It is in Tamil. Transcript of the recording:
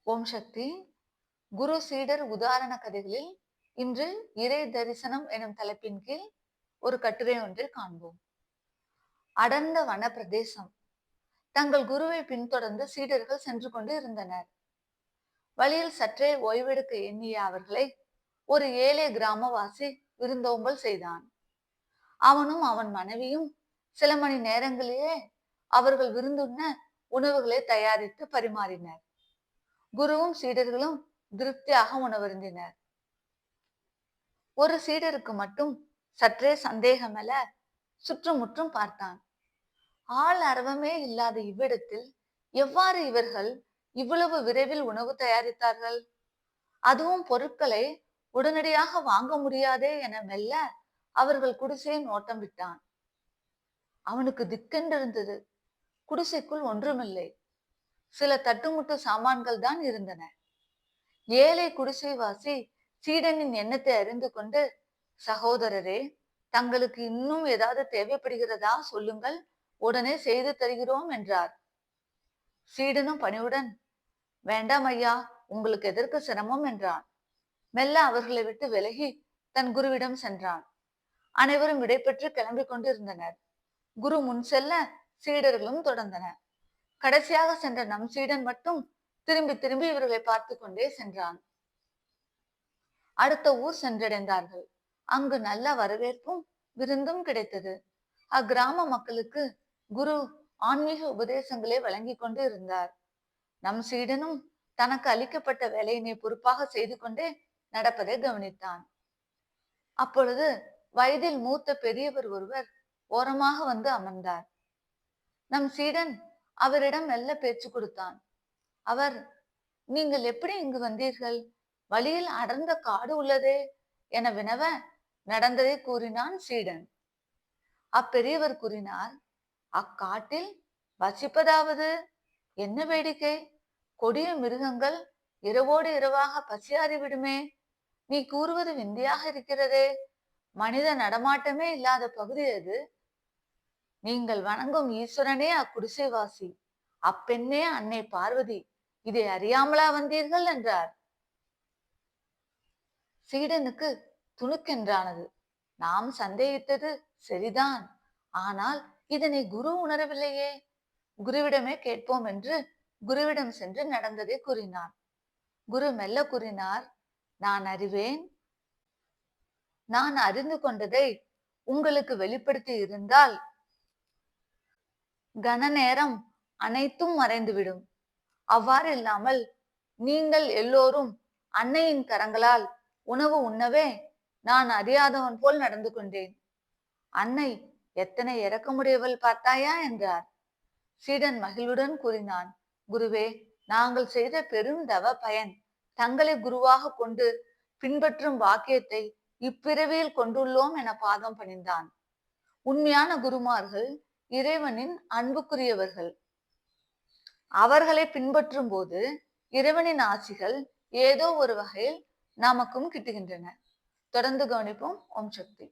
ஓம் சக்தி. குரு சீடர் உதாரண கதைகளில் இன்று இறை தரிசனம் எனும் தலைப்பின் கீழ் ஒரு கட்டுரை ஒன்றை காண்போம். அடர்ந்த வன பிரதேசம். தங்கள் குருவை பின்தொடர்ந்து சீடர்கள் சென்று கொண்டு இருந்தனர். வழியில் சற்றே ஓய்வெடுக்க எண்ணிய அவர்களை ஒரு ஏழை கிராமவாசி விருந்தோம்பல் செய்தான். அவனும் அவன் மனைவியும் சில மணி நேரங்களிலே அவர்கள் விருந்துண்ண உணவுகளை தயாரித்து பரிமாறினர். குருவும் சீடர்களும் திருப்தியாக உணவருந்தினர். ஒரு சீடருக்கு மட்டும் சற்றே சந்தேகமெல சுற்றுமுற்றும் பார்த்தான். ஆள் அரவமே இல்லாத இவ்விடத்தில் எவ்வாறு இவர்கள் இவ்வளவு விரைவில் உணவு தயாரித்தார்கள்? அதுவும் பொருட்களை உடனடியாக வாங்க முடியாதே என மெல்ல அவர்கள் குடிசையை நோட்டம் விட்டான். அவனுக்கு திக்கென்றிருந்தது. குடிசைக்குள் ஒன்றுமில்லை. சில தட்டுமுட்டு சாமான்கள் தான் இருந்தன. ஏழை குடிசைவாசி சீடனின் எண்ணத்தை அறிந்து கொண்டு, சகோதரரே, தங்களுக்கு இன்னும் ஏதாவது தேவைப்படுகிறதா சொல்லுங்கள், உடனே செய்து தருகிறோம் என்றார். சீடனும் பணிவுடன், வேண்டாம் ஐயா, உங்களுக்கு எதற்கு சிரமம் என்றான். மெல்ல அவர்களை விட்டு விலகி தன் குருவிடம் சென்றான். அனைவரும் விடைபெற்று கிளம்பிக் கொண்டு இருந்தனர். குரு முன் செல்ல சீடர்களும் தொடர்ந்தனர். கடைசியாக சென்ற நம் சீடன் மட்டும் திரும்பி திரும்பி இவர்களை பார்த்து கொண்டே சென்றான். அடுத்த ஊர் சென்றடைந்தார்கள். அங்கு நல்ல வரவேற்பும் விருந்தும் கிடைத்தது. அக்கிராம மக்களுக்கு குரு ஆன்மீக உபதேசங்களை வழங்கி கொண்டு இருந்தார். நம் சீடனும் தனக்கு அளிக்கப்பட்ட வேலையினை பொறுப்பாக செய்து கொண்டே நடப்பதை கவனித்தான். அப்பொழுது வயதில் மூத்த பெரியவர் ஒருவர் ஓரமாக வந்து அமர்ந்தார். நம் சீடன் அவரிடம் மெல்ல பேச்சு கொடுத்தான். அவர், நீங்கள் எப்படி இங்கு வந்தீர்கள்? வழியில் அடர்ந்த காடு உள்ளதே என வினவ நடந்ததை கூறினான் சீடன். அப்பெரியவர் கூறினார், அக்காட்டில் வசிப்பதாவது என்ன வேடிக்கை? கொடிய மிருகங்கள் இரவோடு இரவாக பசியாறி விடுமே. நீ கூறுவது விந்தையாக இருக்கிறதே. மனித நடமாட்டமே இல்லாத பகுதி அது. நீங்கள் வணங்கும் ஈஸ்வரனே அக்குடிசைவாசி. அப்பெண்ணே அன்னை பார்வதி. இதை அறியாமலா வந்தீர்கள் என்றார். சீடனுக்கு துணுக்கென்றானது. நாம் சந்தேகித்தது சரிதான். ஆனால் இதனை குரு உணரவில்லையே. குருவிடமே கேட்போம் என்று குருவிடம் சென்று நடந்ததை கூறினான். குரு மெல்ல கூறினார், நான் அறிவேன். நான் அறிந்து கொண்டதை உங்களுக்கு வெளிப்படுத்தி இருந்தால் கன நேரம் அனைத்தும் மறைந்துவிடும். அவ்வாறு இல்லாமல் நீங்கள் எல்லோரும் அன்னையின் கரங்களால் உணவு உண்ணவே நான் அறியாதவன் போல் நடந்து கொண்டேன். அன்னை எத்தனை இரக்கமுடையவள் பார்த்தாயா என்றார். சீடன் மகிழ்வுடன் கூறினான், குருவே, நாங்கள் செய்த பெரும் தவ பயன் தங்களை குருவாக கொண்டு பின்பற்றும் வாக்கியத்தை இப்பிறவியில் கொண்டுள்ளோம் என பாதம் பணிந்தான். உண்மையான குருமார்கள் இறைவனின் அன்புக்குரியவர்கள். அவர்களை பின்பற்றும் போது இறைவனின் ஆசிகள் ஏதோ ஒரு வகையில் நமக்கும் கிட்டுகின்றன. தொடர்ந்து கவனிப்போம். ஓம் சக்தி.